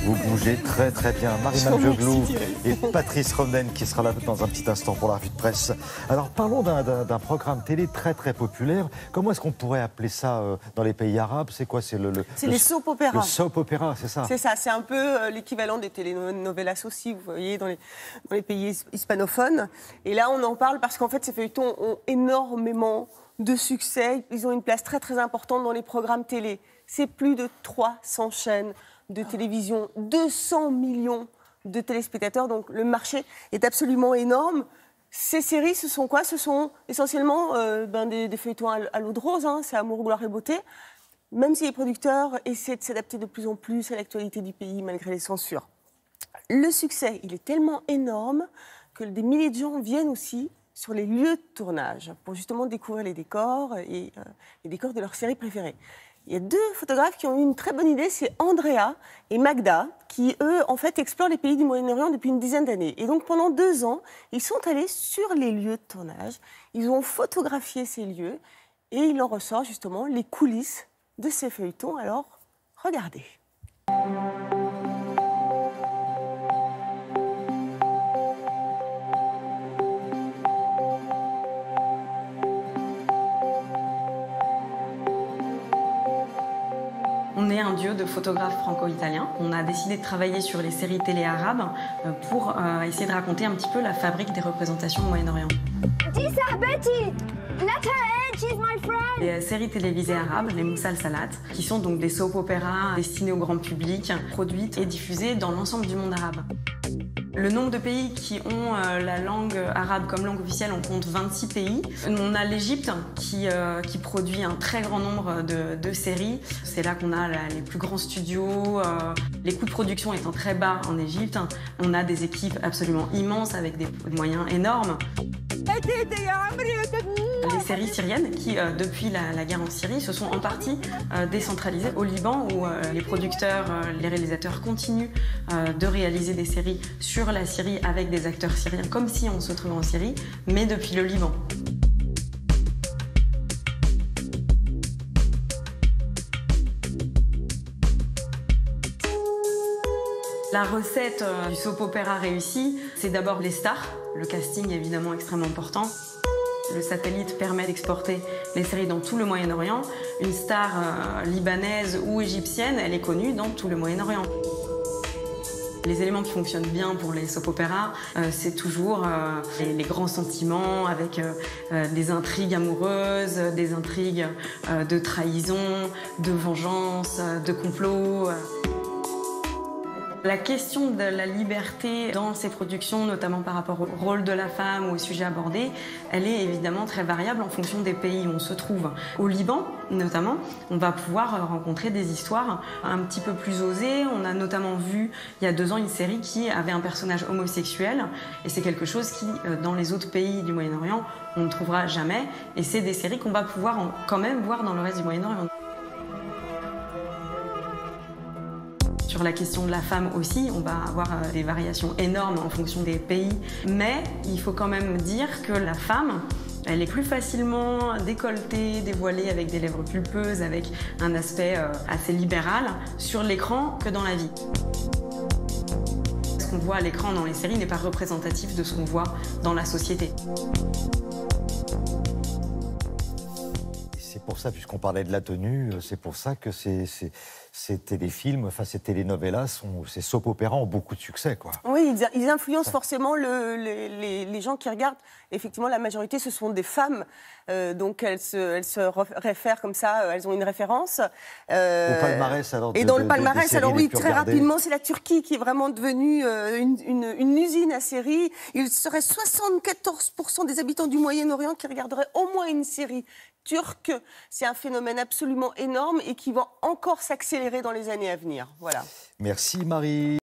Vous bougez très très bien. Marie-Mame Dioglou et Patrice Romden qui sera là dans un petit instant pour la revue de presse. Alors parlons d'un programme télé très très populaire. Comment est-ce qu'on pourrait appeler ça dans les pays arabes? C'est quoi? C'est les soap opéras. Le soap opéra, c'est ça? C'est ça, c'est un peu l'équivalent des telenovelas aussi, vous voyez, dans les pays hispanophones. Et là, on en parle parce qu'en fait, ces feuilletons ont énormément de succès. Ils ont une place très très importante dans les programmes télé. C'est plus de 300 chaînes de télévision, 200 millions de téléspectateurs, donc le marché est absolument énorme. Ces séries, ce sont quoi? Ce sont essentiellement des feuilletons à l'eau de rose, hein, c'est amour, gloire et beauté, même si les producteurs essaient de s'adapter de plus en plus à l'actualité du pays malgré les censures. Le succès, il est tellement énorme que des milliers de gens viennent aussi sur les lieux de tournage pour justement découvrir les décors et les décors de leurs séries préférées. Il y a deux photographes qui ont eu une très bonne idée, c'est Andrea et Magda, qui, eux, en fait, explorent les pays du Moyen-Orient depuis une dizaine d'années. Et donc, pendant 2 ans, ils sont allés sur les lieux de tournage, ils ont photographié ces lieux, et il en ressort justement les coulisses de ces feuilletons. Alors, regardez. On est un duo de photographes franco-italiens. On a décidé de travailler sur les séries télé arabes pour essayer de raconter un petit peu la fabrique des représentations au Moyen-Orient. Les séries télévisées arabes, les Moussalsalat, qui sont donc des soap-opéras destinés au grand public, produites et diffusées dans l'ensemble du monde arabe. Le nombre de pays qui ont la langue arabe comme langue officielle, on compte 26 pays. On a l'Égypte qui produit un très grand nombre de séries. C'est là qu'on a les plus grands studios, les coûts de production étant très bas en Égypte. On a des équipes absolument immenses avec des moyens énormes. Les séries syriennes qui, depuis la guerre en Syrie, se sont en partie décentralisées au Liban où les producteurs, les réalisateurs continuent de réaliser des séries sur la Syrie avec des acteurs syriens comme si on se trouvait en Syrie, mais depuis le Liban. La recette du soap-opéra réussi, c'est d'abord les stars, le casting est évidemment extrêmement important. Le satellite permet d'exporter les séries dans tout le Moyen-Orient. Une star libanaise ou égyptienne, elle est connue dans tout le Moyen-Orient. Les éléments qui fonctionnent bien pour les soap-opéras, c'est toujours les grands sentiments avec des intrigues amoureuses, des intrigues de trahison, de vengeance, de complot. La question de la liberté dans ces productions, notamment par rapport au rôle de la femme ou au sujet abordé, elle est évidemment très variable en fonction des pays où on se trouve. Au Liban, notamment, on va pouvoir rencontrer des histoires un petit peu plus osées. On a notamment vu, il y a 2 ans, une série qui avait un personnage homosexuel. Et c'est quelque chose qui, dans les autres pays du Moyen-Orient, on ne trouvera jamais. Et c'est des séries qu'on va pouvoir quand même voir dans le reste du Moyen-Orient. Sur la question de la femme aussi, on va avoir des variations énormes en fonction des pays. Mais il faut quand même dire que la femme, elle est plus facilement décolletée, dévoilée avec des lèvres pulpeuses, avec un aspect assez libéral sur l'écran que dans la vie. Ce qu'on voit à l'écran dans les séries n'est pas représentatif de ce qu'on voit dans la société. C'est pour ça, puisqu'on parlait de la tenue, c'est pour ça que ces téléfilms, enfin ces telenovelas, ces soap-opéras ont beaucoup de succès, quoi. Oui, ils influencent forcément les gens qui regardent. Effectivement, la majorité, ce sont des femmes, donc elles se réfèrent comme ça, elles ont une référence. Au palmarès, alors. Et dans le palmarès, alors oui, très rapidement, c'est la Turquie qui est vraiment devenue une usine à séries. Il serait 74% des habitants du Moyen-Orient qui regarderaient au moins une série turque. C'est un phénomène absolument énorme et qui va encore s'accélérer dans les années à venir. Voilà. Merci Marie.